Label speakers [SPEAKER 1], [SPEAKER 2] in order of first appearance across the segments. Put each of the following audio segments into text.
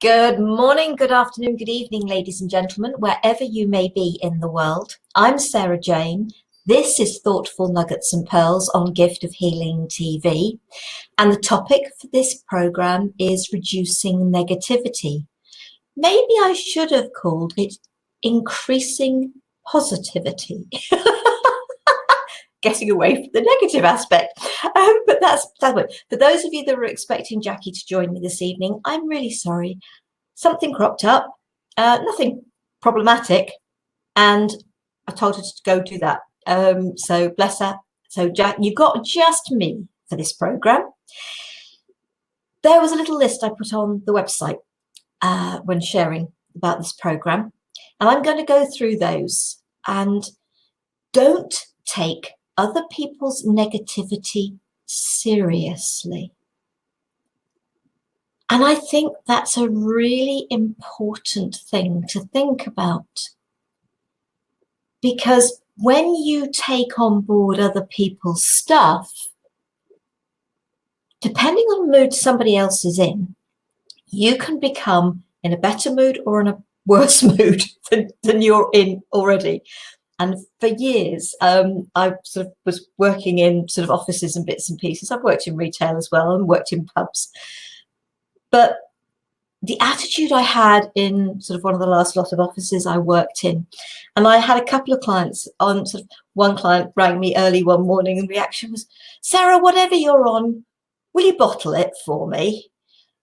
[SPEAKER 1] Good morning, good afternoon, good evening, ladies and gentlemen, wherever you may be in the world. I'm Sara Jane. This is Thoughtful Nuggets and Pearls on Gift of Healing TV. And the topic for this program is reducing negativity. Maybe I should have called it increasing positivity. Getting away from the negative aspect. But that's it. For those of you that were expecting Jackie to join me this evening, I'm really sorry. Something cropped up, nothing problematic, and I told her to go do that. So bless her. So Jack, you got just me for this program. There was a little list I put on the website when sharing about this program, and I'm going to go through those. And don't take other people's negativity seriously. And I think that's a really important thing to think about. Because when you take on board other people's stuff, depending on the mood somebody else is in, you can become in a better mood or in a worse mood than you're in already. And for years, I sort of was working in sort of offices and bits and pieces. I've worked in retail as well and worked in pubs. But the attitude I had in sort of one of the last lot of offices I worked in, and I had a couple of clients on, sort of one client rang me early one morning and the reaction was, Sarah, whatever you're on, will you bottle it for me?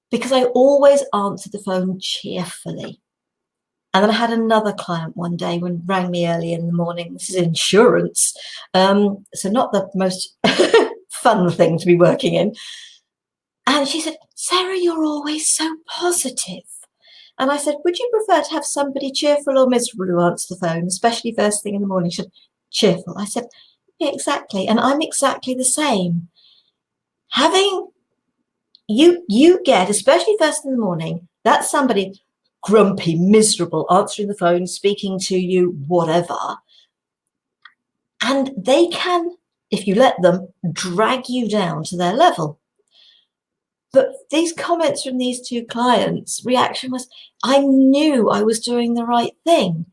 [SPEAKER 1] Because I always answered the phone cheerfully. And then I had another client one day when rang me early in the morning. This is insurance, so not the most fun thing to be working in. And she said, Sarah, you're always so positive. And I said, would you prefer to have somebody cheerful or miserable who answers the phone, especially first thing in the morning? She said, cheerful. I said, yeah, exactly. And I'm exactly the same. Having you get, especially first in the morning, that's somebody grumpy, miserable, answering the phone, speaking to you, whatever. And they can, if you let them, drag you down to their level. But these comments from these two clients, reaction was, I knew I was doing the right thing.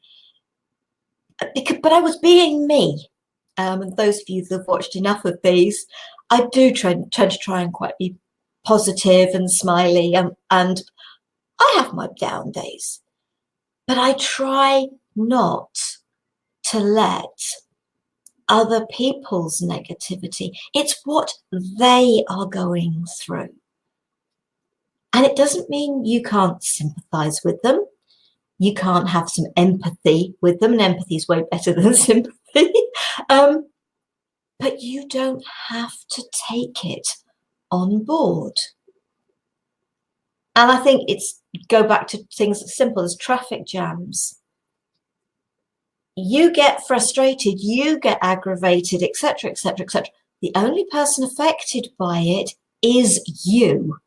[SPEAKER 1] But I was being me. And those of you that have watched enough of these, I do tend to try and quite be positive and smiley. And I have my down days. But I try not to let other people's negativity, it's what they are going through. And it doesn't mean you can't sympathize with them. You can't have some empathy with them. And empathy is way better than sympathy. But you don't have to take it on board. And I think go back to things as simple as traffic jams. You get frustrated, you get aggravated, etc., etc., etc. The only person affected by it is you.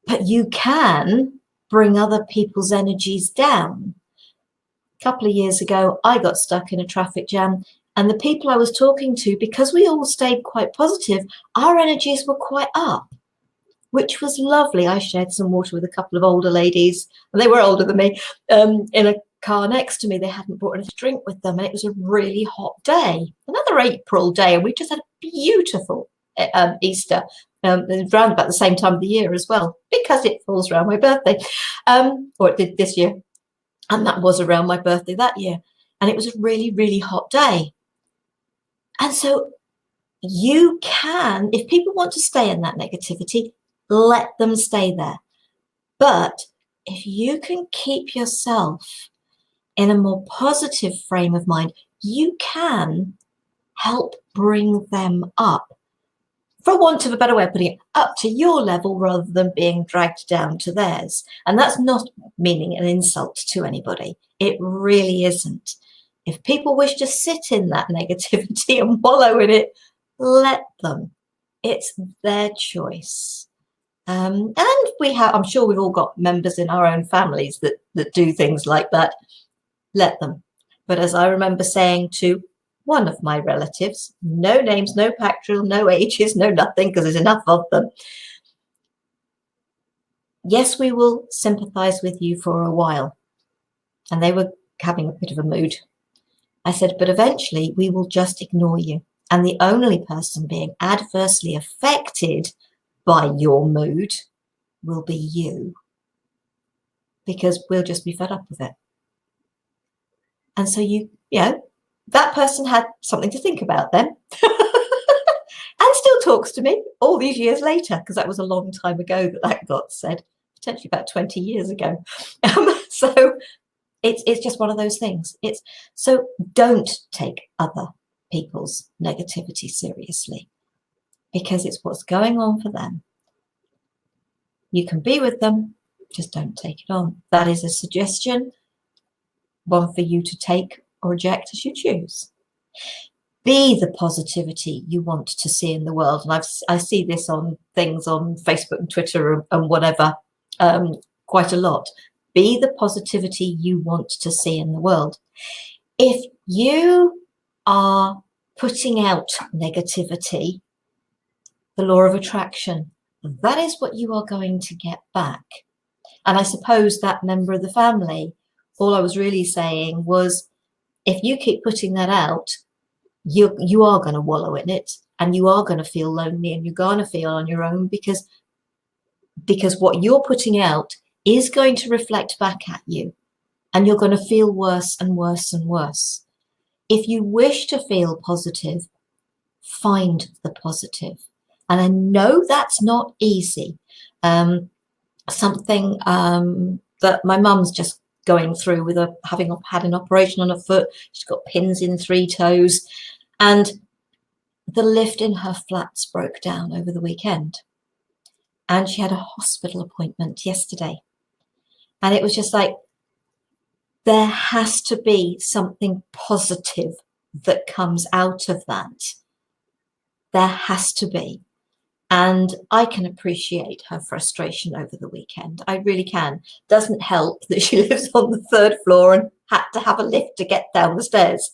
[SPEAKER 1] But you can bring other people's energies down. A couple of years ago, I got stuck in a traffic jam, and the people I was talking to, because we all stayed quite positive, our energies were quite up, which was lovely. I shared some water with a couple of older ladies, and they were older than me, in a car next to me. They hadn't brought anything to drink with them, and it was a really hot day, another April day, and we just had a beautiful Easter. Around about the same time of the year as well, because it falls around my birthday, or it did this year, and that was around my birthday that year, and it was a really, really hot day. And so you can, if people want to stay in that negativity, let them stay there. But if you can keep yourself in a more positive frame of mind, you can help bring them up, for want of a better way of putting it, up to your level rather than being dragged down to theirs. And that's not meaning an insult to anybody. It really isn't. If people wish to sit in that negativity and wallow in it, let them. It's their choice. And I'm sure we've all got members in our own families that do things like that. Let them. But as I remember saying to one of my relatives, no names, no pactorial, no ages, no nothing, because there's enough of them. Yes, we will sympathize with you for a while. And they were having a bit of a mood. I said, but eventually we will just ignore you. And the only person being adversely affected by your mood will be you, because we'll just be fed up with it. And so that person had something to think about then. And still talks to me all these years later, because that was a long time ago that got said, potentially about 20 years ago. So it's just one of those things. So don't take other people's negativity seriously, because it's what's going on for them. You can be with them, just don't take it on. That is a suggestion, one for you to take or reject as you choose. Be the positivity you want to see in the world. And I see this on things on Facebook and Twitter and whatever, quite a lot. Be the positivity you want to see in the world. If you are putting out negativity, the law of attraction, that is what you are going to get back. And I suppose that member of the family, all I was really saying was, if you keep putting that out, you are going to wallow in it, and you are going to feel lonely, and you're going to feel on your own, because what you're putting out is going to reflect back at you, and you're going to feel worse and worse and worse. If you wish to feel positive, find the positive. And I know that's not easy. Something that my mum's just going through with having had an operation on her foot. She's got pins in 3 toes, and the lift in her flats broke down over the weekend, and she had a hospital appointment yesterday. And it was just like, there has to be something positive that comes out of that. There has to be. And I can appreciate her frustration over the weekend. I really can. Doesn't help that she lives on the 3rd floor and had to have a lift to get down the stairs.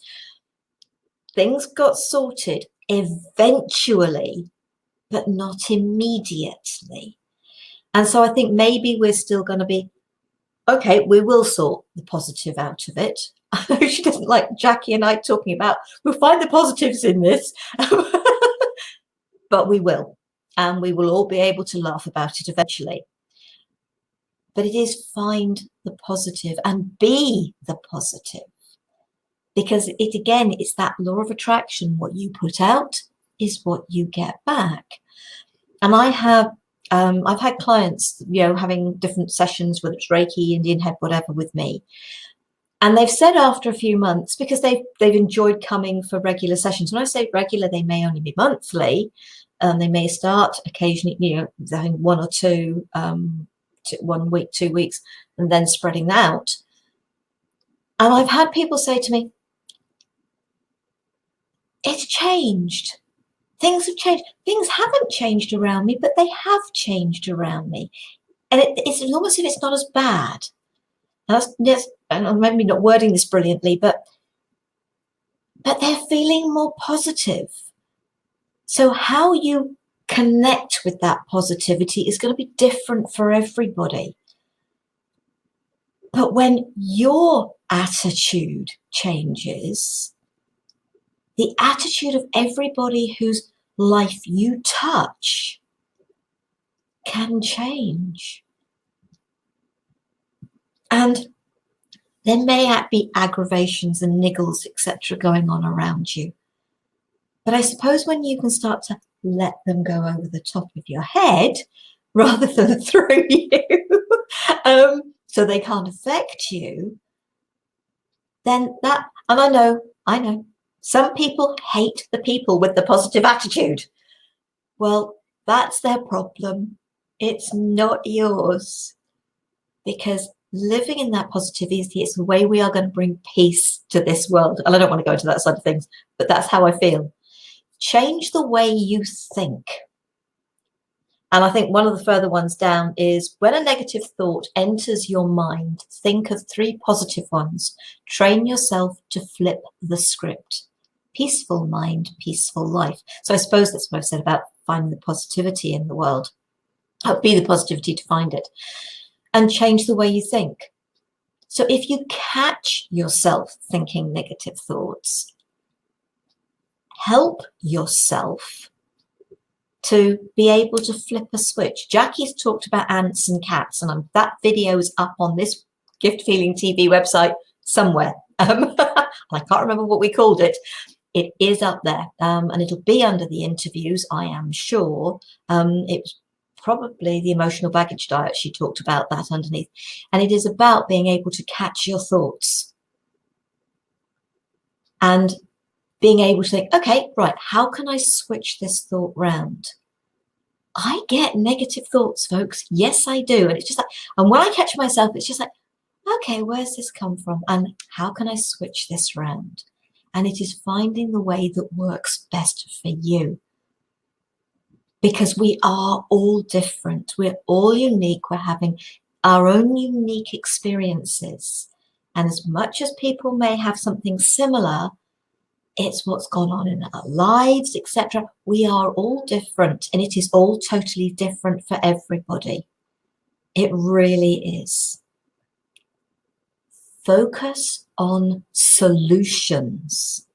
[SPEAKER 1] Things got sorted eventually, but not immediately. And so I think maybe we're still going to be, okay, we will sort the positive out of it. I know she doesn't like Jackie and I talking about, we'll find the positives in this, but we will. And we will all be able to laugh about it eventually. But it is find the positive and be the positive. Because it's that law of attraction. What you put out is what you get back. And I've had clients, having different sessions, whether it's Reiki, Indian head, whatever, with me. And they've said after a few months, because they've enjoyed coming for regular sessions. When I say regular, they may only be monthly. They may start occasionally, having 1 or 2, 1 week, 2 weeks, and then spreading out. And I've had people say to me, it's changed. Things have changed. Things haven't changed around me, but they have changed around me. And it's almost as if it's not as bad. And I'm maybe not wording this brilliantly, but they're feeling more positive. So how you connect with that positivity is going to be different for everybody. But when your attitude changes, the attitude of everybody whose life you touch can change. And there may be aggravations and niggles, etc., going on around you. But I suppose when you can start to let them go over the top of your head rather than through you, so they can't affect you, then that, and I know, some people hate the people with the positive attitude. Well, that's their problem. It's not yours. Because living in that positivity is the way we are going to bring peace to this world. And I don't want to go into that side of things, but that's how I feel. Change the way you think. And I think one of the further ones down is, when a negative thought enters your mind, think of 3 positive ones. Train yourself to flip the script. Peaceful mind, peaceful life. So I suppose that's what I've said about finding the positivity in the world. Be the positivity to find it and change the way you think. So if you catch yourself thinking negative thoughts, help yourself to be able to flip a switch. Jackie's talked about ants and cats, and that video is up on this Gift Feeling TV website somewhere. I can't remember what we called it. It is up there, and it'll be under the interviews, I am sure. It was probably the emotional baggage diet. She talked about that underneath. And it is about being able to catch your thoughts and being able to think, okay, right, how can I switch this thought round? I get negative thoughts, folks. Yes, I do. And it's just like, and when I catch myself, it's just like, okay, where's this come from? And how can I switch this round? And it is finding the way that works best for you. Because we are all different. We're all unique. We're having our own unique experiences. And as much as people may have something similar, it's what's gone on in our lives, etc. We are all different, and it is all totally different for everybody. It really is. Focus on solutions.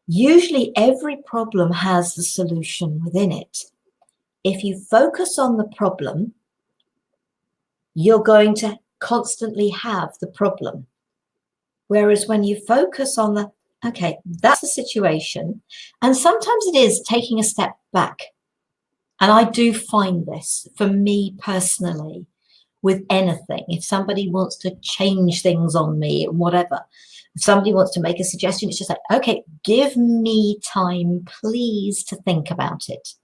[SPEAKER 1] Usually every problem has the solution within it. If you focus on the problem, you're going to constantly have the problem. Whereas when you focus on the, okay, that's the situation, and sometimes it is taking a step back. And I do find this for me personally with anything. If somebody wants to change things on me, whatever, if somebody wants to make a suggestion, it's just like, okay, give me time, please, to think about it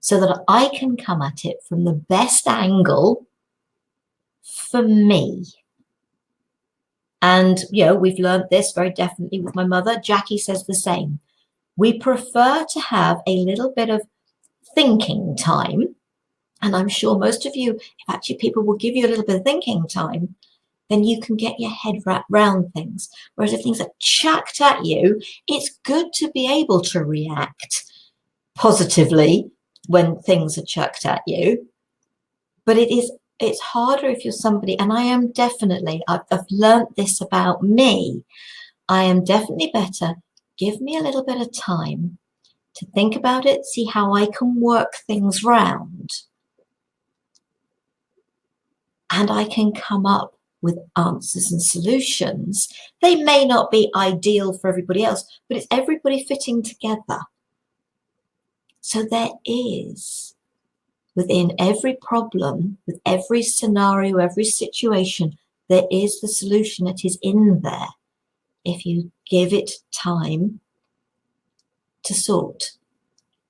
[SPEAKER 1] so that I can come at it from the best angle for me. And, you know, we've learned this very definitely with my mother. Jackie says the same. We prefer to have a little bit of thinking time. And I'm sure most of you, if actually people will give you a little bit of thinking time, then you can get your head wrapped around things. Whereas if things are chucked at you, it's good to be able to react positively when things are chucked at you. But it's harder if you're somebody, and I am definitely, I've learnt this about me. I am definitely better. Give me a little bit of time to think about it, see how I can work things round. And I can come up with answers and solutions. They may not be ideal for everybody else, but it's everybody fitting together. So there is, within every problem, with every scenario, every situation, there is the solution that is in there if you give it time to sort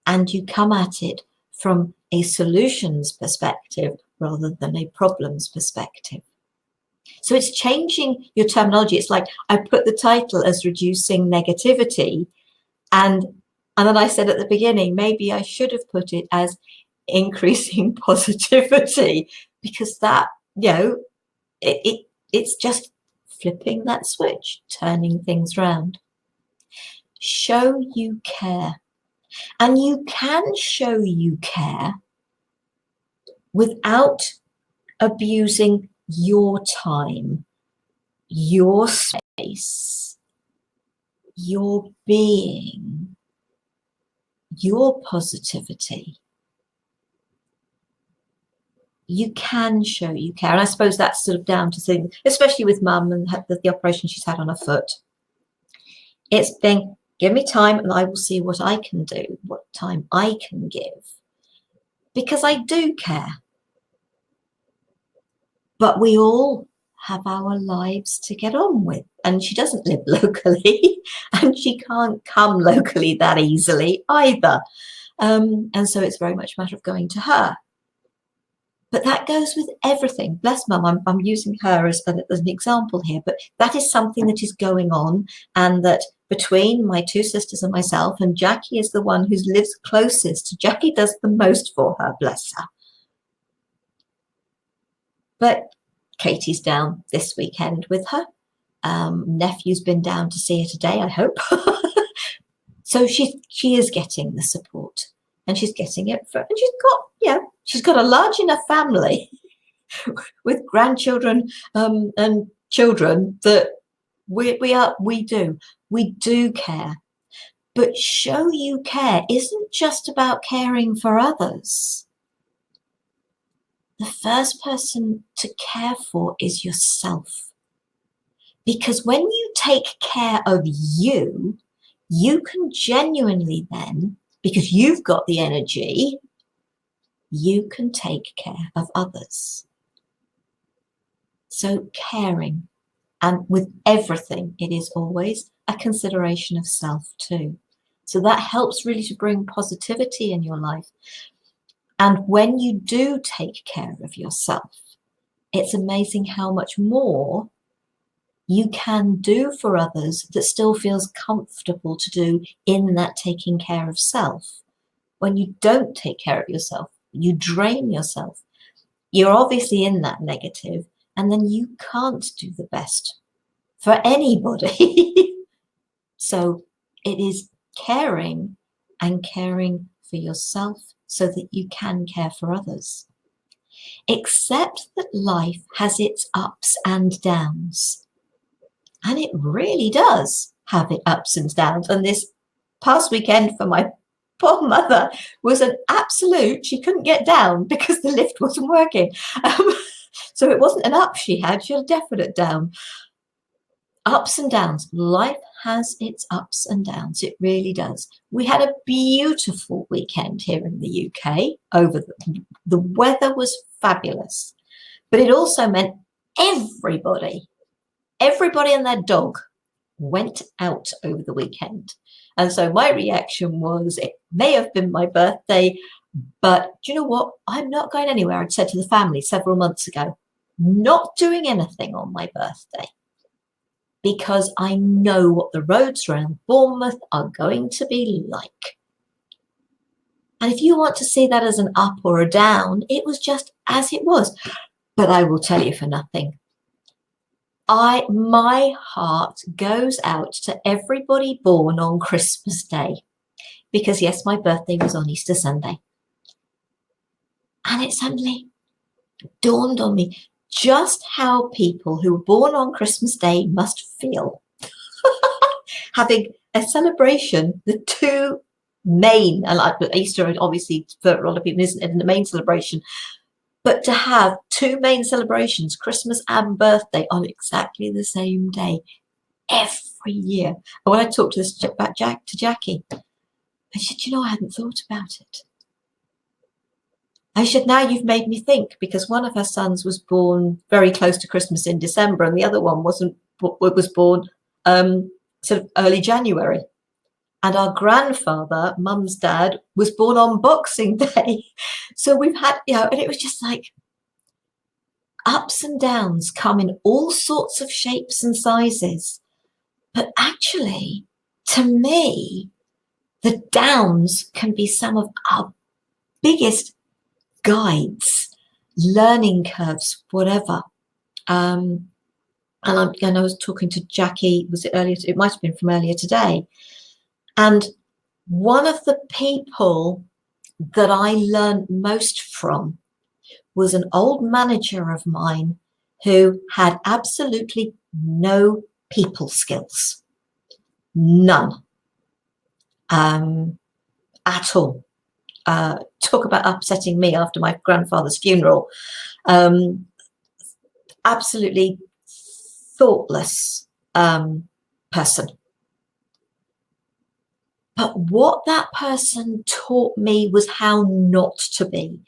[SPEAKER 1] and you come at it from a solutions perspective rather than a problems perspective. So it's changing your terminology. It's like I put the title as reducing negativity, and then I said at the beginning, maybe I should have put it as increasing positivity, because that, you know, it's just flipping that switch, turning things around. Show you care. And you can show you care without abusing your time, your space, your being, your positivity. You can show you care. And I suppose that's sort of down to things, especially with mum and the operation she's had on her foot. It's being, give me time and I will see what I can do, what time I can give. Because I do care. But we all have our lives to get on with. And she doesn't live locally and she can't come locally that easily either. And so it's very much a matter of going to her. But that goes with everything. Bless mum, I'm using her as an example here, but that is something that is going on, and that between my two sisters and myself, and Jackie is the one who lives closest. Jackie does the most for her, bless her. But Katie's down this weekend with her. Nephew's been down to see her today, I hope. So she is getting the support, and she's getting it and she's got, She's got a large enough family with grandchildren and children that we do care. But show you care isn't just about caring for others. The first person to care for is yourself. Because when you take care of you, you can genuinely then, because you've got the energy, you can take care of others. So caring, and with everything, it is always a consideration of self too. So that helps really to bring positivity in your life. And when you do take care of yourself, it's amazing how much more you can do for others that still feels comfortable to do in that taking care of self. When you don't take care of yourself, you drain yourself. You're obviously in that negative, and then you can't do the best for anybody. So it is caring, and caring for yourself so that you can care for others. Accept that life has its ups and downs. And it really does have its ups and downs. And this past weekend for my poor mother was an absolute, she couldn't get down because the lift wasn't working. So it wasn't an up she had a definite down. Ups and downs. Life has its ups and downs. It really does. We had a beautiful weekend here in the UK. The weather was fabulous. But it also meant everybody and their dog went out over the weekend. And so my reaction was, it may have been my birthday, but do you know what? I'm not going anywhere. I'd said to the family several months ago, not doing anything on my birthday, because I know what the roads around Bournemouth are going to be like. And if you want to see that as an up or a down, it was just as it was. But I will tell you for nothing, my heart goes out to everybody born on Christmas Day, because yes, my birthday was on Easter Sunday. And it suddenly dawned on me just how people who were born on Christmas Day must feel. Having a celebration, the two main, and like Easter obviously for a lot of people isn't the main celebration, but to have two main celebrations, Christmas and birthday, on exactly the same day every year. And when I talked to Jackie, I said, you know, I hadn't thought about it. I said, now you've made me think, because one of her sons was born very close to Christmas in December, and the other one was born sort of early January. And our grandfather, Mum's dad, was born on Boxing Day. So we've had, and it was just like, ups and downs come in all sorts of shapes and sizes. But actually, to me, the downs can be some of our biggest guides, learning curves, whatever. And I was talking to Jackie, was it earlier? It might have been from earlier today. And one of the people that I learned most from was an old manager of mine who had absolutely no people skills. None. At all. Talk about upsetting me after my grandfather's funeral. Absolutely thoughtless person. But what that person taught me was how not to be.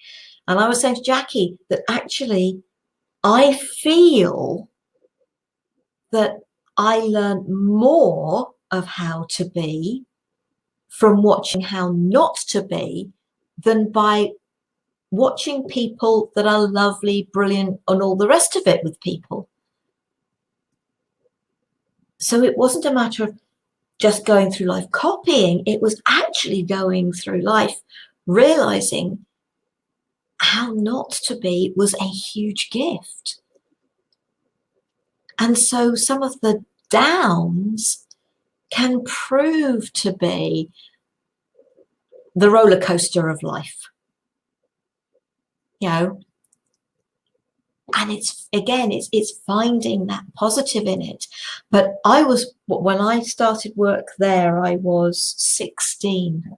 [SPEAKER 1] And I was saying to Jackie that actually I feel that I learned more of how to be from watching how not to be than by watching people that are lovely, brilliant, and all the rest of it with people. So it wasn't a matter of just going through life copying. It was actually going through life realizing how not to be was a huge gift. And so some of the downs can prove to be the roller coaster of life. you know, and it's finding that positive in it. But when I started work there, I was 16.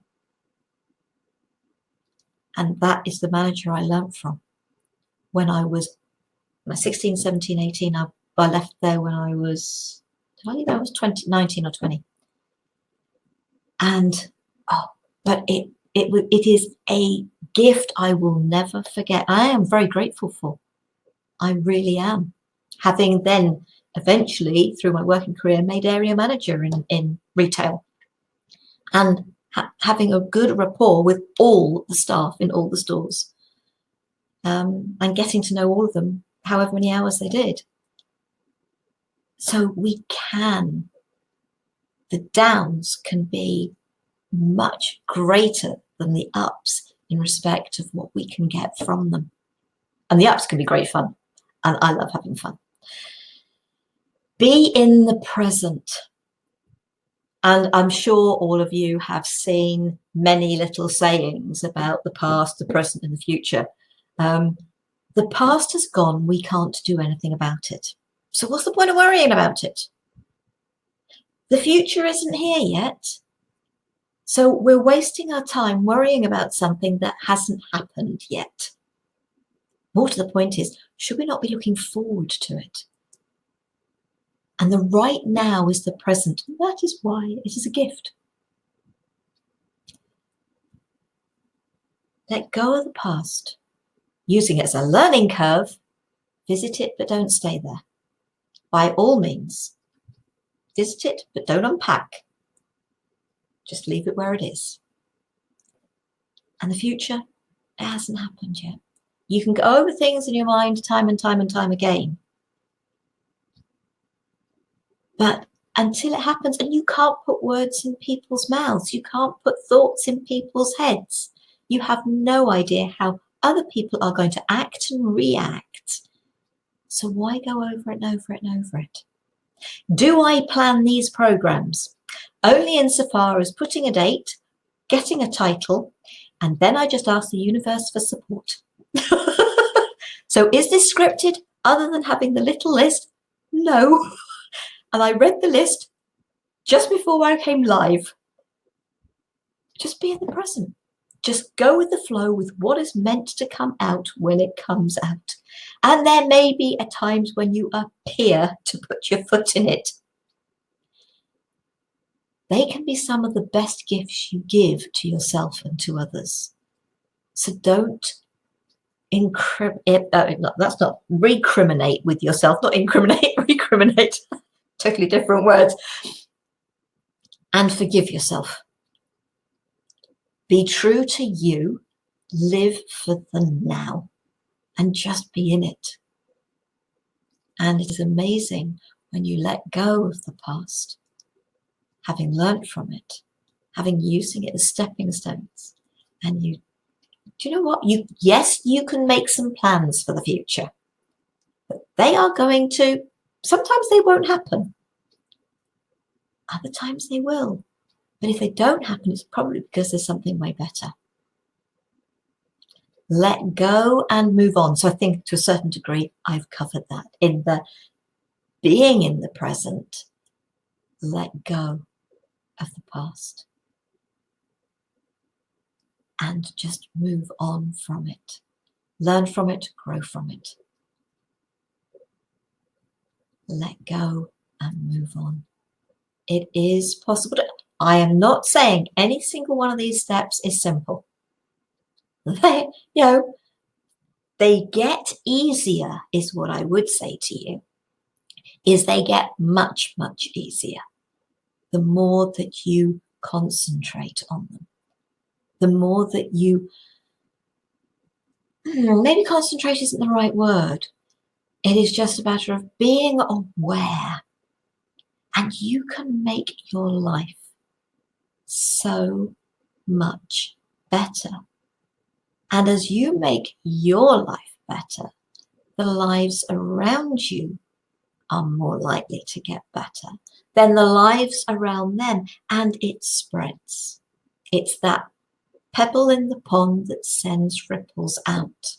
[SPEAKER 1] And that is the manager I learned from. When I was 16, 17, 18, I left there when I was, did I leave? I was 20, 19 or 20. And, but it is a gift I will never forget. I am very grateful for. I really am. Having then eventually, through my working career, made area manager in retail, and having a good rapport with all the staff in all the stores, and getting to know all of them, however many hours they did. So the downs can be much greater than the ups in respect of what we can get from them. And the ups can be great fun, and I love having fun. Be in the present. And I'm sure all of you have seen many little sayings about the past, the present, and the future. The past has gone. We can't do anything about it. So what's the point of worrying about it? The future isn't here yet. So we're wasting our time worrying about something that hasn't happened yet. More to the point is, should we not be looking forward to it? And the right now is the present. And that is why it is a gift. Let go of the past. Using it as a learning curve, visit it, but don't stay there. By all means, visit it, but don't unpack. Just leave it where it is. And the future, it hasn't happened yet. You can go over things in your mind time and time and time again. But until it happens, and you can't put words in people's mouths, you can't put thoughts in people's heads. You have no idea how other people are going to act and react. So why go over it and over it and over it? Do I plan these programs? Only insofar as putting a date, getting a title, and then I just ask the universe for support. So is this scripted other than having the little list? No. And I read the list just before I came live. Just be in the present. Just go with the flow with what is meant to come out when it comes out. And there may be at times when you appear to put your foot in it. They can be some of the best gifts you give to yourself and to others. So don't that's not recriminate with yourself, not incriminate, recriminate. Totally different words. And forgive yourself. Be true to you. Live for the now and just be in it. And it is amazing when you let go of the past, having learned from it, having using it as stepping stones. And do you know what? Yes, you can make some plans for the future, but they are going to, sometimes they won't happen. Other times they will. But if they don't happen, it's probably because there's something way better. Let go and move on. So I think to a certain degree, I've covered that. In the being in the present, let go of the past. And just move on from it. Learn from it, grow from it. Let go and move on. It is possible. I am not saying any single one of these steps is simple. They get easier, is what I would say to you, is they get much, much easier. The more that you concentrate on them, the more that you, maybe concentrate isn't the right word. It is just a matter of being aware, and you can make your life so much better. And as you make your life better, the lives around you are more likely to get better than the lives around them, and it spreads. It's that pebble in the pond that sends ripples out.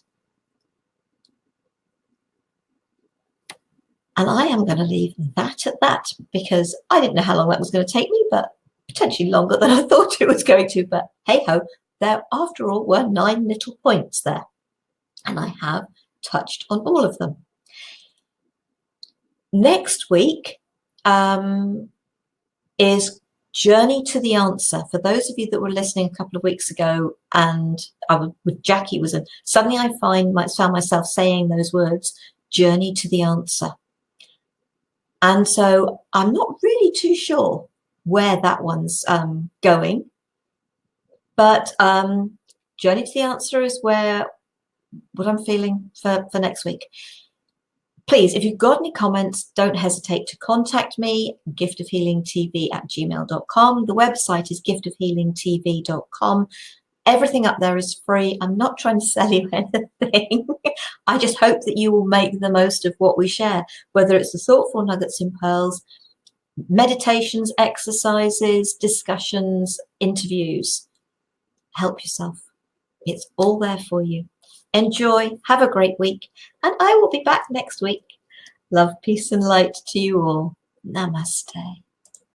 [SPEAKER 1] And I am going to leave that at that, because I didn't know how long that was going to take me, but potentially longer than I thought it was going to. But hey ho, there after all were 9 little points there, and I have touched on all of them. Next week is Journey to the Answer. For those of you that were listening a couple of weeks ago, and I was with Jackie, was suddenly I found myself saying those words, Journey to the Answer. And so I'm not really too sure where that one's going, but Journey to the Answer is what I'm feeling for next week. Please, if you've got any comments, don't hesitate to contact me, giftofhealingtv@gmail.com. The website is giftofhealingtv.com. Everything up there is free. I'm not trying to sell you anything. I just hope that you will make the most of what we share, whether it's the thoughtful nuggets and pearls, meditations, exercises, discussions, interviews. Help yourself. It's all there for you. Enjoy. Have a great week. And I will be back next week. Love, peace, and light to you all. Namaste.